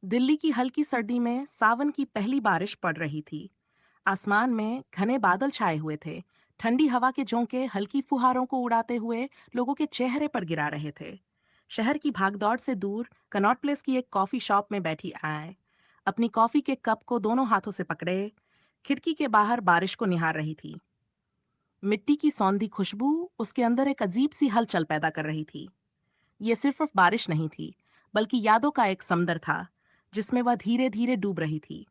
दिल्ली की हल्की सर्दी में सावन की पहली बारिश पड़ रही थी। आसमान में घने बादल छाए हुए थे। ठंडी हवा के झोंके हल्की फुहारों को उड़ाते हुए लोगों के चेहरे पर गिरा रहे थे। शहर की भागदौड़ से दूर कनॉट प्लेस की एक कॉफी शॉप में बैठी आए अपनी कॉफी के कप को दोनों हाथों से पकड़े खिड़की के बाहर बारिश को निहार रही थी। मिट्टी की सौंधी खुशबू उसके अंदर एक अजीब सी हलचल पैदा कर रही थी। ये सिर्फ बारिश नहीं थी, बल्कि यादों का एक समुंदर था जिसमें वह धीरे धीरे डूब रही थी।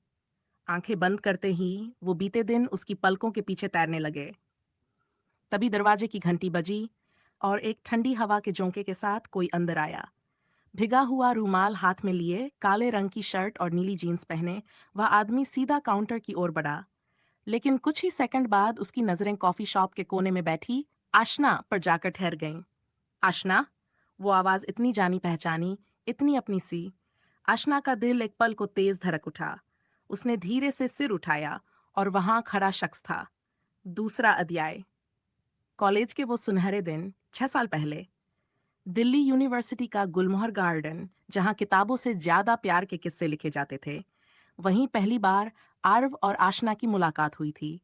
आंखें बंद करते ही वो बीते दिन उसकी पलकों के पीछे तैरने लगे। तभी दरवाजे की घंटी बजी और एक ठंडी हवा के झोंके के साथ कोई अंदर आया। भिगा हुआ रूमाल हाथ में लिए, काले रंग की शर्ट और नीली जीन्स पहने वह आदमी सीधा काउंटर की ओर बढ़ा। लेकिन कुछ ही सेकंड बाद उसकी नजरें कॉफी शॉप के कोने में बैठी आशना पर जाकर ठहर गईं। आशना, वो आवाज इतनी जानी पहचानी, इतनी अपनी सी। आशना का दिल एक पल को तेज धड़क उठा। उसने धीरे से सिर उठाया और वहां खड़ा शख्स था। दूसरा अध्याय। कॉलेज के वो सुनहरे दिन 6 साल पहले। दिल्ली यूनिवर्सिटी का गुलमोहर गार्डन, जहां किताबों से ज्यादा प्यार के किस्से लिखे जाते थे, वहीं पहली बार आरव और आशना की मुलाकात हुई थी।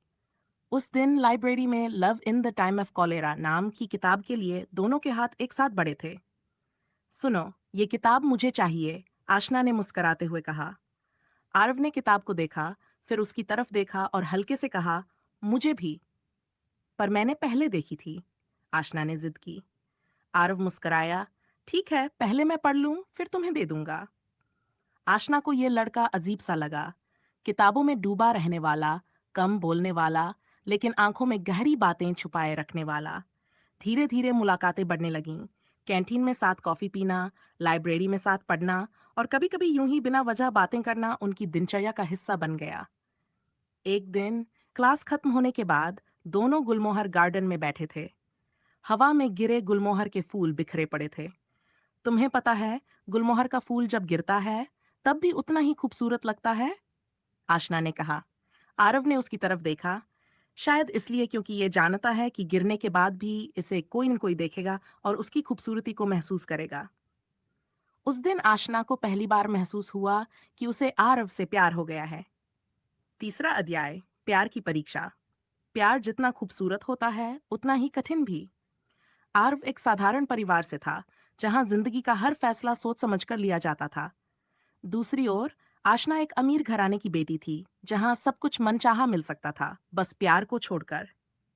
उस दिन लाइब्रेरी में love in the time of cholera नाम की किताब के लिए दोनों के हाथ एक साथ बढ़े थे। सुनो, ये किताब मुझे चाहिए, आशना ने मुस्कुराते हुए कहा। आरव ने किताब को देखा, फिर उसकी तरफ देखा और हल्के से कहा, मुझे भी। पर मैंने पहले देखी थी, आशना ने जिद की। आरव मुस्कुराया। ठीक है, पहले मैं पढ़ लूं, फिर तुम्हें दे दूंगा। आशना को यह लड़का अजीब सा लगा। किताबों में डूबा रहने वाला, कम बोलने वाला, लेकिन आंखों में गहरी बातें छुपाए रखने वाला। धीरे धीरे मुलाकातें बढ़ने लगीं। कैंटीन में साथ कॉफी पीना, लाइब्रेरी में साथ पढ़ना और कभी कभी यूं ही बिना वजह बातें करना उनकी दिनचर्या का हिस्सा बन गया। एक दिन क्लास खत्म होने के बाद दोनों गुलमोहर गार्डन में बैठे थे। हवा में गिरे गुलमोहर के फूल बिखरे पड़े थे। तुम्हें पता है, गुलमोहर का फूल जब गिरता है तब भी उतना ही खूबसूरत लगता है, आशना ने कहा। आरव ने उसकी तरफ देखा। शायद इसलिए क्योंकि ये जानता है कि गिरने के बाद भी इसे कोई न कोई देखेगा और उसकी खूबसूरती को महसूस करेगा। उस दिन आशना को पहली बार महसूस हुआ कि उसे आरव से प्यार हो गया है। तीसरा अध्याय। प्यार की परीक्षा। प्यार जितना खूबसूरत होता है उतना ही कठिन भी। आरव एक साधारण परिवार से था, जहां जिंदगी का हर फैसला सोच समझकर लिया जाता था। दूसरी ओर आशना एक अमीर घराने की बेटी थी, जहां सब कुछ मनचाहा मिल सकता था, बस प्यार को छोड़कर।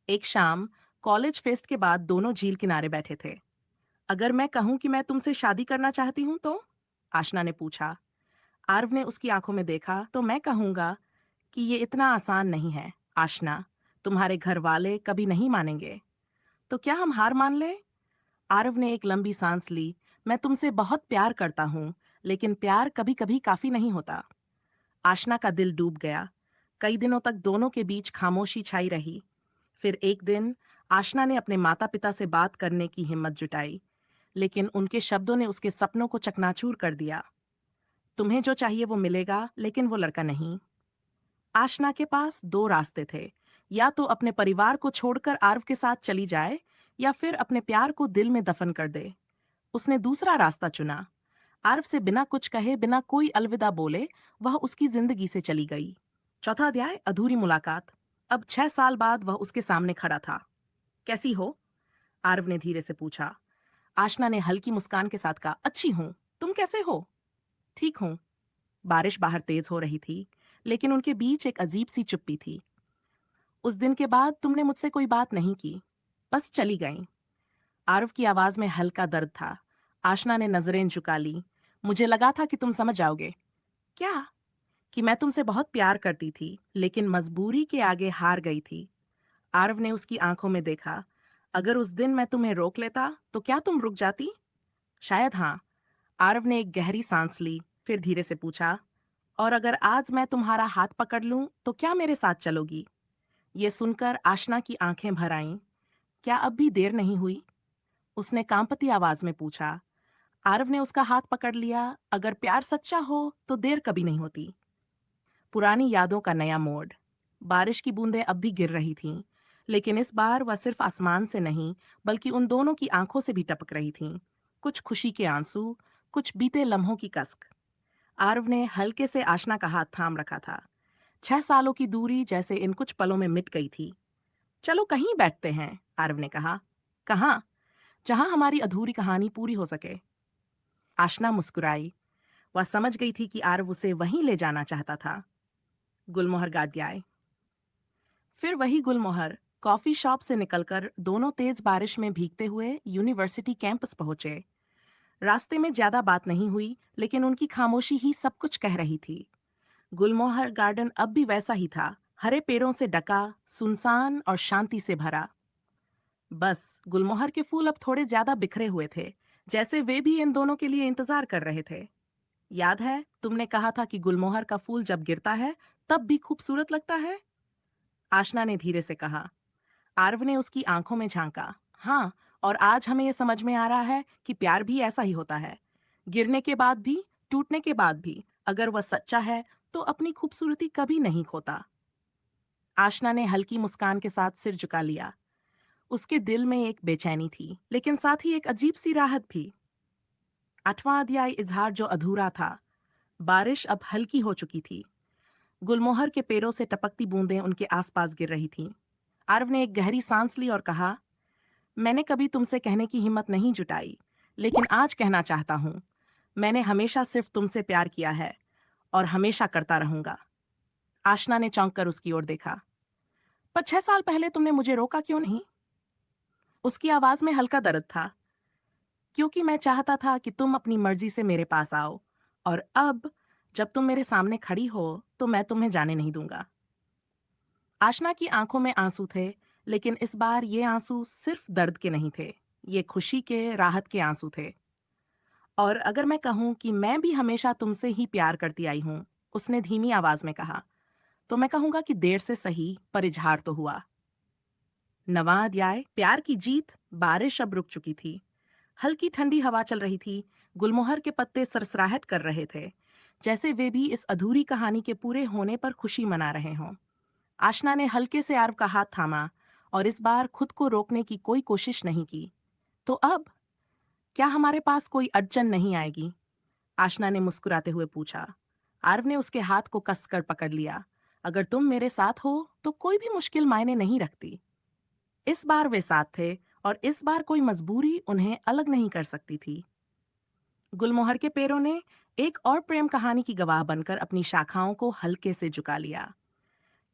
एक शाम कॉलेज फेस्ट के बाद दोनों झील किनारे बैठे थे। अगर मैं कहूं कि मैं तुमसे शादी करना चाहती हूं तो, आशना ने पूछा। आरव ने उसकी आंखों में देखा। तो मैं कहूंगा कि ये इतना आसान नहीं है, आशना। तुम्हारे घर वाले कभी नहीं मानेंगे। तो क्या हम हार मान लें? आरव ने एक लंबी सांस ली। मैं तुमसे बहुत प्यार करता हूं, लेकिन प्यार कभी कभी काफी नहीं होता। आशना का दिल डूब गया। कई दिनों तक दोनों के बीच खामोशी छाई रही। फिर एक दिन आशना ने अपने माता पिता से बात करने की हिम्मत जुटाई, लेकिन उनके शब्दों ने उसके सपनों को चकनाचूर कर दिया। तुम्हें जो चाहिए वो मिलेगा, लेकिन वो लड़का नहीं। आशना के पास दो रास्ते थे। या तो अपने परिवार को छोड़कर आरव के साथ चली जाए, या फिर अपने प्यार को दिल में दफन कर दे। उसने दूसरा रास्ता चुना। आरव से बिना कुछ कहे, बिना कोई अलविदा बोले, वह उसकी जिंदगी से चली गई। चौथा अध्याय। अधूरी मुलाकात। अब 6 साल बाद वह उसके सामने खड़ा था। कैसी हो? आरव ने धीरे से पूछा। आशना ने हल्की मुस्कान के साथ कहा, अच्छी हूं। तुम कैसे हो? ठीक हूं। बारिश बाहर तेज हो रही थी, लेकिन उनके बीच एक अजीब सी चुप्पी थी। उस दिन के बाद तुमने मुझसे कोई बात नहीं की, बस चली गई। आरव की आवाज में हल्का दर्द था। आशना ने नजरें झुका ली। मुझे लगा था कि तुम समझ जाओगे। क्या? कि मैं तुमसे बहुत प्यार करती थी, लेकिन मजबूरी के आगे हार गई थी। आरव ने उसकी आंखों में देखा। अगर उस दिन मैं तुम्हें रोक लेता तो क्या तुम रुक जाती? शायद हाँ। आरव ने एक गहरी सांस ली, फिर धीरे से पूछा, और अगर आज मैं तुम्हारा हाथ पकड़ लूं तो क्या मेरे साथ चलोगी? ये सुनकर आशना की आंखें भर आईं। क्या अब भी देर नहीं हुई? उसने कांपती आवाज में पूछा। आरव ने उसका हाथ पकड़ लिया। अगर प्यार सच्चा हो तो देर कभी नहीं होती। पुरानी यादों का नया मोड़। बारिश की बूंदें अब भी गिर रही थीं, लेकिन इस बार वह सिर्फ आसमान से नहीं, बल्कि उन दोनों की आंखों से भी टपक रही थीं। कुछ खुशी के आंसू, कुछ बीते लम्हों की कसक। आरव ने हल्के से आशना का हाथ थाम रखा था। 6 सालों की दूरी जैसे इन कुछ पलों में मिट गई थी। चलो कहीं बैठते हैं, आरव ने कहा। कहाँ? जहां हमारी अधूरी कहानी पूरी हो सके। आशना मुस्कुराई। वह समझ गई थी कि आरव उसे वहीं ले जाना चाहता था। गुलमोहर गादियाए। फिर वही गुलमोहर कॉफी शॉप से निकलकर दोनों तेज बारिश में भीगते हुए यूनिवर्सिटी कैंपस पहुंचे। रास्ते में ज्यादा बात नहीं हुई, लेकिन उनकी खामोशी ही सब कुछ कह रही थी। गुलमोहर गार्डन अब भी वैसा ही था, हरे पेड़ों से ढका, सुनसान और शांति से भरा। बस गुलमोहर के फूल अब थोड़े ज्यादा बिखरे हुए थे, जैसे वे भी इन दोनों के लिए इंतजार कर रहे थे। याद है तुमने कहा था कि गुलमोहर का फूल जब गिरता है तब भी खूबसूरत लगता है? आशना ने धीरे से कहा। आरव ने उसकी आंखों में झांका। हाँ, और आज हमें यह समझ में आ रहा है कि प्यार भी ऐसा ही होता है। गिरने के बाद भी, टूटने के बाद भी, अगर वह सच्चा है तो अपनी खूबसूरती कभी नहीं खोता। आशना ने हल्की मुस्कान के साथ सिर झुका लिया। उसके दिल में एक बेचैनी थी, लेकिन साथ ही एक अजीब सी राहत भी। 8वां अध्याय इजहार जो अधूरा था। बारिश अब हल्की हो चुकी थी। गुलमोहर के पेड़ों से टपकती बूंदें उनके आसपास गिर रही थीं। आरव ने एक गहरी सांस ली और कहा, मैंने कभी तुमसे कहने की हिम्मत नहीं जुटाई, लेकिन आज कहना चाहता हूं। मैंने हमेशा सिर्फ तुमसे प्यार किया है और हमेशा करता रहूंगा। आशना ने चौंक कर उसकी ओर देखा। पर 6 साल पहले तुमने मुझे रोका क्यों नहीं? उसकी आवाज में हल्का दर्द था। क्योंकि मैं चाहता था कि तुम अपनी मर्जी से मेरे पास आओ, और अब जब तुम मेरे सामने खड़ी हो तो मैं तुम्हें जाने नहीं दूंगा। आशना की आंखों में आंसू थे, लेकिन इस बार ये आंसू सिर्फ दर्द के नहीं थे। ये खुशी के, राहत के आंसू थे। और अगर मैं कहूं कि मैं भी हमेशा तुमसे ही प्यार करती आई हूं, उसने धीमी आवाज में कहा, तो मैं कहूंगा कि देर से सही, पर इजहार तो हुआ। 9वां अध्याय प्यार की जीत। बारिश अब रुक चुकी थी। हल्की ठंडी हवा चल रही थी। गुलमोहर के पत्ते सरसराहट कर रहे थे, जैसे वे भी इस अधूरी कहानी के पूरे होने पर खुशी मना रहे हों। आशना ने हल्के से आरव का हाथ थामा और इस बार खुद को रोकने की कोई कोशिश नहीं की। तो अब क्या हमारे पास कोई अड़चन नहीं आएगी? आशना ने मुस्कुराते हुए पूछा। आरव ने उसके हाथ को कसकर पकड़ लिया। अगर तुम मेरे साथ हो तो कोई भी मुश्किल मायने नहीं रखती। इस बार वे साथ थे, और इस बार कोई मजबूरी उन्हें अलग नहीं कर सकती थी। गुलमोहर के पेड़ों ने एक और प्रेम कहानी की गवाह बनकर अपनी शाखाओं को हल्के से झुका लिया,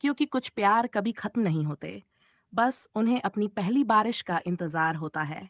क्योंकि कुछ प्यार कभी खत्म नहीं होते, बस उन्हें अपनी पहली बारिश का इंतजार होता है।